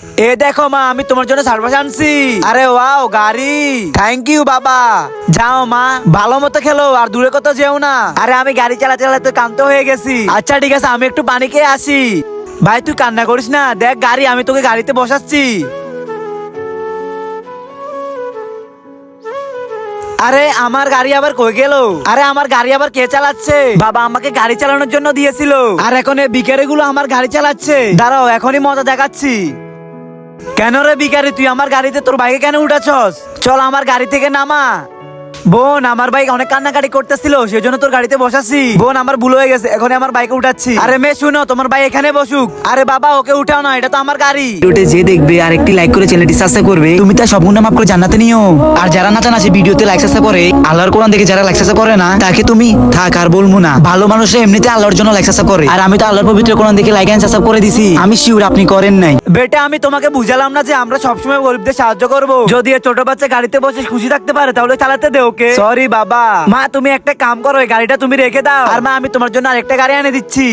এ দেখো মা, আমি তোমার জন্য সারপ্রাইজ আনছি। আরে ওয়াও, গাড়ি। থ্যাংক ইউ বাবা। যাও মা, ভালো মতো খেলো আর দূরে কোথাও যেও না। আরে আমি গাড়ি চালাতে চালাতে ক্লান্ত হয়ে গেছি। আচ্ছা ঠিক আছে, আমি একটু পানি খেয়ে আসি। ভাই তুই কান্না করিস না, দেখ গাড়ি, আমি তোকে গাড়িতে বসাচ্ছি। আরে আমার গাড়ি আবার কই গেল? আরে আমার গাড়ি আবার কে চালাচ্ছে? বাবা আমাকে গাড়ি চালানোর জন্য দিয়েছিল, আর এখন এই ভিখারি গুলো আমার গাড়ি চালাচ্ছে। দাঁড়াও, এখনই মজা দেখাচ্ছি। কেন রে ভিখারি, তুই আমার গাড়িতে তোর বাইকে কেন উঠাছস? চল আমার গাড়ি থেকে নামা। বোন, আমার বাইক অনেক কান্নাকাটি করতেছিল, সেই জন্য তোর গাড়িতে বসাচ্ছি। বোন আমার ভুল হয়ে গেছে, এখন আমার বাইকে উঠাচ্ছি। আরে মেয়ে শুনো, তোমার ভাই এখানে বসুক। আরে বাবা ওকে উঠাও না, এটা তো আমার গাড়ি। ভিডিওতে যে দেখবে আর একটি লাইক করে চ্যানেলটি সাবস্ক্রাইব করবে, তুমি তার সব গুনাহ মাফ করে জান্নাতে নিও। আর যারা না জানা সে ভিডিওতে লাইক সাবস্ক্রাইব করে, আল্লাহর কোরআন দেখে যারা লাইক সাবস্ক্রাইব করে না, তাকে তুমি থাক আর বলবো না। ভালো মানুষরা এমনিতে আল্লাহর জন্য লাইক সাবস্ক্রাইব করে, আর আমি তো আল্লাহর পবিত্র কোরআন দেখে লাইক এন্ড সাবস্ক্রাইব করে দিছি। আমি শিওর আপনি করেন নাই। বেটা আমি তোমাকে বুঝালাম না যে আমরা সবসময় গরিবদের সাহায্য করব? যদি এই ছোট বাচ্চা গাড়িতে বসে খুশি থাকতে পারে তাহলে চালাতে দে ওকে। সরি বাবা। মা তুমি একটা কাম করো, এই গাড়িটা তুমি রেখে দাও, আর মা আমি তোমার জন্য আরেকটা গাড়ি এনে দিচ্ছি।